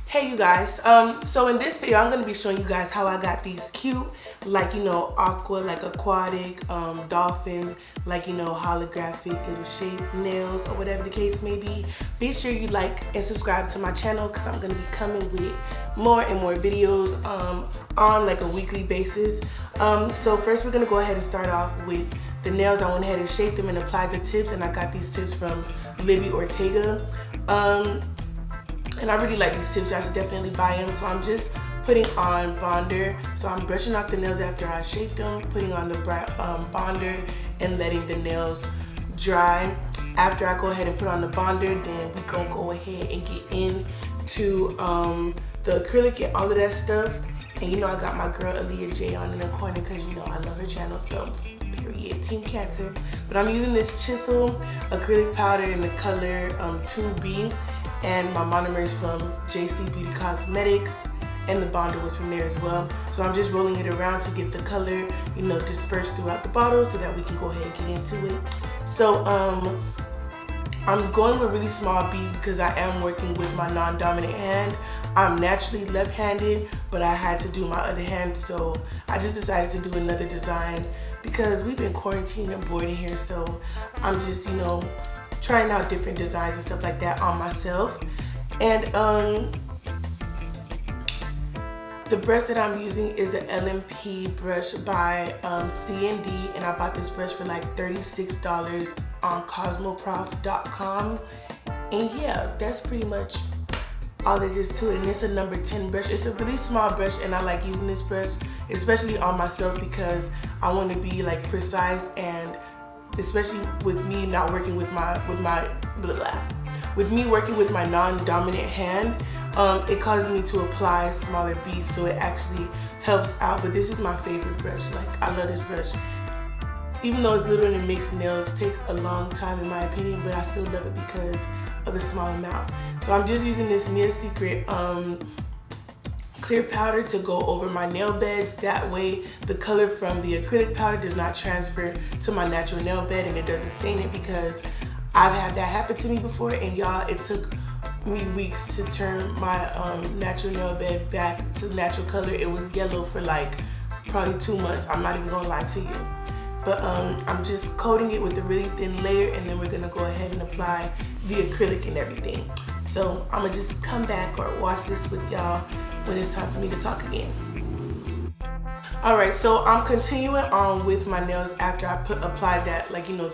Hey you guys, so in this video I'm going to be showing you guys how I got these cute, like, aqua, like aquatic, dolphin, like, holographic little shape nails or whatever the case may be. Be sure you like and subscribe to my channel because I'm going to be coming with more and more videos on like a weekly basis. So first we're going to go ahead and start off with the nails. I went ahead and shaped them and applied the tips, and I got these tips from Libby Ortega. And I really like these tips. I should definitely buy them. So I'm just putting on bonder. So I'm brushing off the nails after I shaped them, putting on the bonder and letting the nails dry. After I go ahead and put on the bonder, then we gonna go ahead and get into the acrylic and all of that stuff. And I got my girl Aaliyah J on in the corner because I love her channel. So period, Team Cancer. But I'm using this chisel acrylic powder in the color 2B. And my monomer is from JC Beauty Cosmetics, and the bonder was from there as well. So I'm just rolling it around to get the color, dispersed throughout the bottle so that we can go ahead and get into it. So I'm going with really small beads because I am working with my non-dominant hand. I'm naturally left-handed, but I had to do my other hand, so I just decided to do another design because we've been quarantined and bored in here. So I'm just, trying out different designs and stuff like that on myself. And the brush that I'm using is an LMP brush by C&D, and I bought this brush for like $36 on cosmoprof.com. and yeah, that's pretty much all there is to it. And it's a number 10 brush. It's a really small brush, and I like using this brush especially on myself because I want to be like precise, and especially with me not working with my non-dominant hand, it causes me to apply smaller beads, so it actually helps out. But this is my favorite brush. Like, I love this brush. Even though it's little and it makes nails take a long time in my opinion, but I still love it because of the small amount. So I'm just using this Mia Secret clear powder to go over my nail beds. That way the color from the acrylic powder does not transfer to my natural nail bed and it doesn't stain it, because I've had that happen to me before, and y'all, it took me weeks to turn my natural nail bed back to the natural color. It was yellow for like probably 2 months. I'm not even gonna lie to you. But I'm just coating it with a really thin layer, and then we're gonna go ahead and apply the acrylic and everything. So I'm gonna just come back or watch this with y'all when it's time for me to talk again. Alright, so I'm continuing on with my nails after I applied that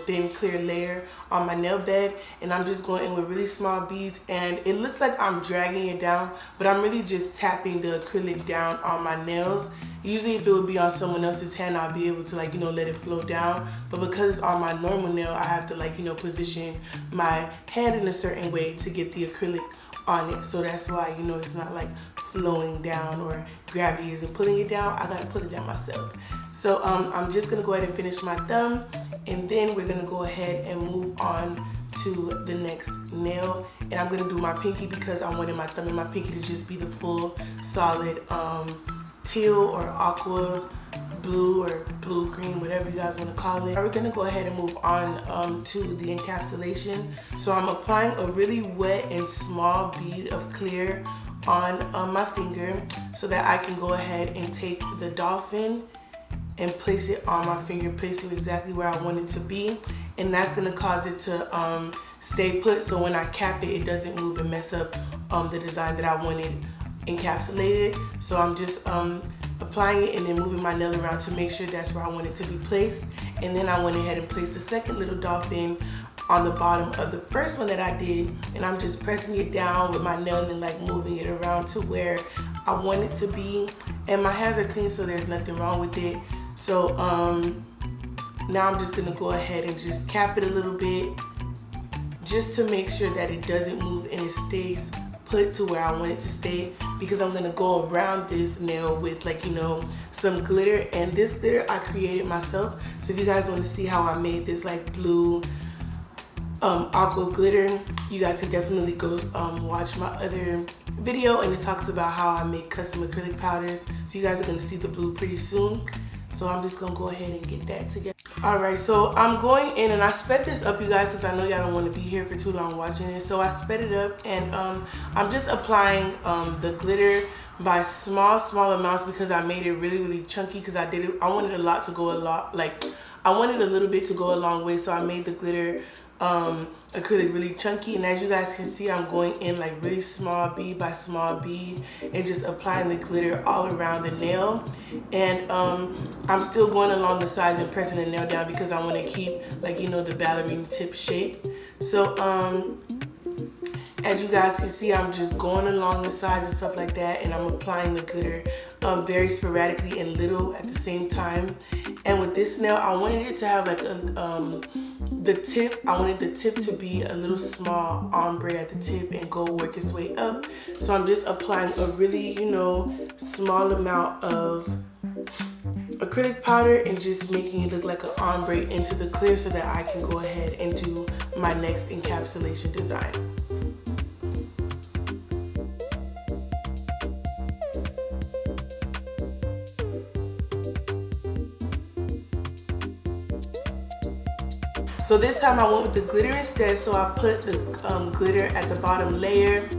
thin clear layer on my nail bed, and I'm just going in with really small beads, and it looks like I'm dragging it down, but I'm really just tapping the acrylic down on my nails. Usually if it would be on someone else's hand, I'll be able to let it flow down, but because it's on my normal nail, I have to position my hand in a certain way to get the acrylic on it. So that's why it's not like flowing down, or gravity isn't pulling it down. I gotta pull it down myself. So I'm just gonna go ahead and finish my thumb, and then we're gonna go ahead and move on to the next nail. And I'm gonna do my pinky because I wanted my thumb and my pinky to just be the full solid teal or aqua blue or blue green, whatever you guys want to call it. We're gonna go ahead and move on to the encapsulation. So I'm applying a really wet and small bead of clear on my finger so that I can go ahead and take the dolphin and place it on my finger, place it exactly where I want it to be, and that's gonna cause it to stay put, so when I cap it, it doesn't move and mess up the design that I wanted encapsulated. So I'm just applying it and then moving my nail around to make sure that's where I want it to be placed. And then I went ahead and placed the second little dolphin on the bottom of the first one that I did, and I'm just pressing it down with my nail and moving it around to where I want it to be. And my hands are clean, so there's nothing wrong with it. So now I'm just gonna go ahead and just cap it a little bit just to make sure that it doesn't move and it stays put to where I want it to stay, because I'm gonna go around this nail with some glitter, and this glitter I created myself. So if you guys want to see how I made this blue aqua glitter, you guys can definitely go watch my other video, and it talks about how I make custom acrylic powders. So you guys are gonna see the blue pretty soon. So I'm just gonna go ahead and get that together. Alright, so I'm going in, and I sped this up, you guys, because I know y'all don't want to be here for too long watching it. So I sped it up, and I'm just applying the glitter by small amounts because I made it really chunky, because I wanted a lot to go a lot, like I wanted a little bit to go a long way. So I made the glitter acrylic really chunky, and as you guys can see, I'm going in like really small bead by small bead and just applying the glitter all around the nail. And I'm still going along the sides and pressing the nail down because I want to keep, like, you know, the ballerina tip shape. So as you guys can see, I'm just going along the sides and stuff like that, and I'm applying the glitter very sporadically and little at the same time. And with this nail, I wanted it to have like I wanted the tip to be a little small ombre at the tip and go work its way up. So I'm just applying a really, you know, small amount of acrylic powder and just making it look like an ombre into the clear so that I can go ahead and do my next encapsulation design. So this time I went with the glitter instead, so I put the glitter at the bottom layer.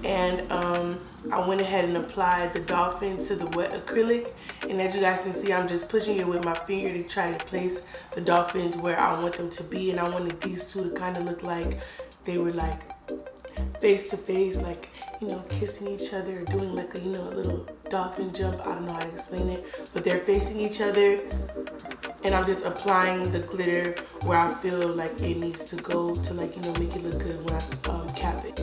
And I went ahead and applied the dolphin to the wet acrylic, and as you guys can see, I'm just pushing it with my finger to try to place the dolphins where I want them to be. And I wanted these two to kind of look like they were like face to face, like, you know, kissing each other or doing like a, you know, a little dolphin jump. I don't know how to explain it, but they're facing each other, and I'm just applying the glitter where I feel like it needs to go to, like, you know, make it look good when I cap it.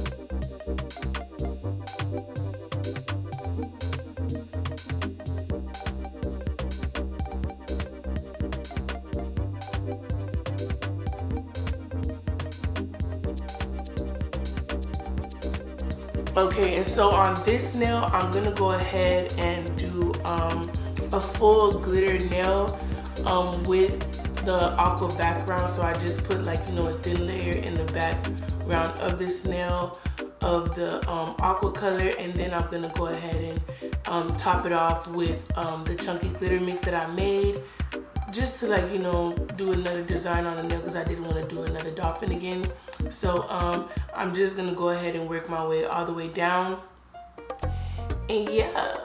Okay, and so on this nail, I'm gonna go ahead and do a full glitter nail with the aqua background. So I just put, like, you know, a thin layer in the background of this nail of the aqua color, and then I'm gonna go ahead and top it off with the chunky glitter mix that I made, just to, like, you know, do another design on the nail because I didn't want to do another dolphin again. So I'm just gonna go ahead and work my way all the way down. And yeah,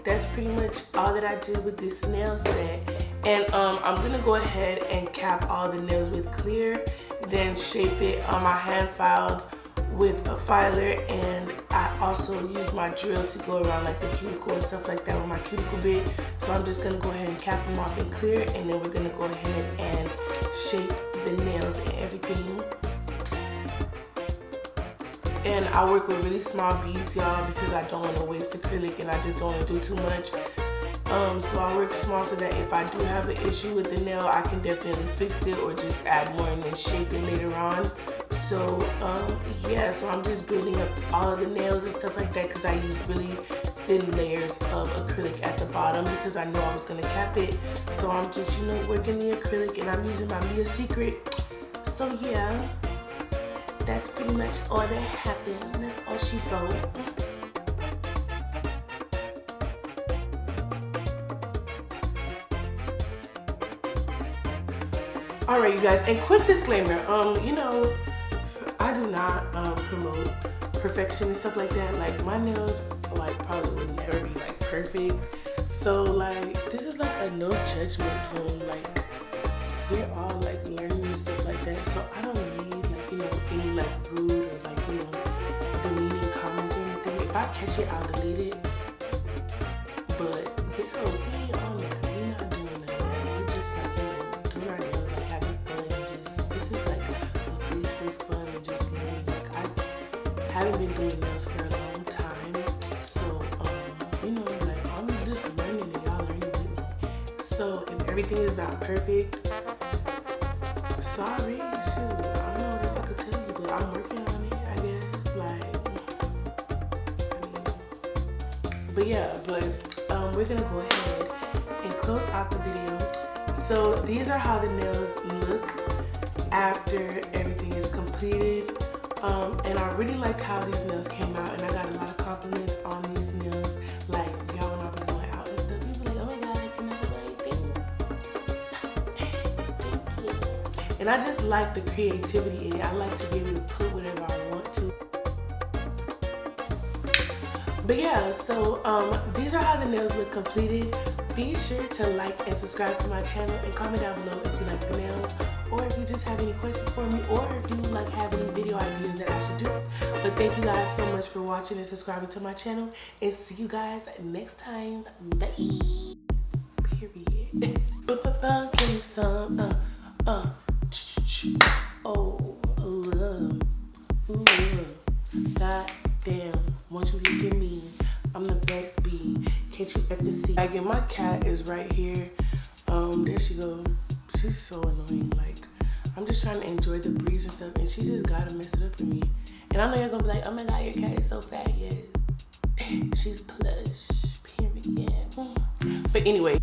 that's pretty much all that I did with this nail set. And I'm gonna go ahead and cap all the nails with clear, then shape it. I hand filed with a filer, and I also use my drill to go around like the cuticle and stuff like that with my cuticle bit. So I'm just gonna go ahead and cap them off in clear, and then we're gonna go ahead and shape the nails and everything. And I work with really small beads, y'all, because I don't want to waste acrylic and I just don't want to do too much. So I work small so that if I do have an issue with the nail, I can definitely fix it or just add more and then shape it later on. So yeah, so I'm just building up all of the nails and stuff like that because I use really thin layers of acrylic at the bottom because I know I was going to cap it. So I'm just, you know, working the acrylic, and I'm using my Mia Secret. So yeah, that's pretty much all that happened. That's all she wrote. Alright, you guys, and quick disclaimer, you know, I do not promote perfection and stuff like that. Like, my nails, like, probably would never be, like, perfect. So, like, this is, like, a no judgment zone. Like, we're all, like, learning and stuff like that. So, I don't need, like, you know, any, like, rude or, like, you know, demeaning comments or anything. If I catch it, I'll delete it. But, you know, we ain't on that. We're not doing that. We're just, like, you know, doing our nails, like, having fun. And just, this is, like, a place for fun and just learning. Like, I haven't been doing nails for a long time. So, you know, like, I'm just learning and y'all learning with me. So, if everything is not perfect, sorry, shoot, I don't know what else I could tell you, but I'm working on it, I guess, like, I mean, but yeah, but we're gonna go ahead and close out the video. So these are how the nails look after everything is completed. And I really liked how these nails came out, and I got a lot of compliments on these nails. Like, y'all, when I was going out and stuff, people were like, oh my god, I can never thank you. And I just like the creativity in it. I like to be able to put whatever I want to. But yeah, so these are how the nails look completed. Be sure to like and subscribe to my channel, and comment down below if you like the nails, or if you just have any questions for me, or if you like have any video ideas that I should do. But thank you guys so much for watching and subscribing to my channel, and see you guys next time. Bye. Period. Give me some. God damn, won't you look at me? I'm the best bee. Can't you ever see? Again, my cat is right here. There she goes. She's so annoying. Like, I'm just trying to enjoy the breeze and stuff, and she just gotta mess it up for me. And I know you're gonna be like, oh my god, your cat is so fat. Yes. She's plush. Period. But anyway.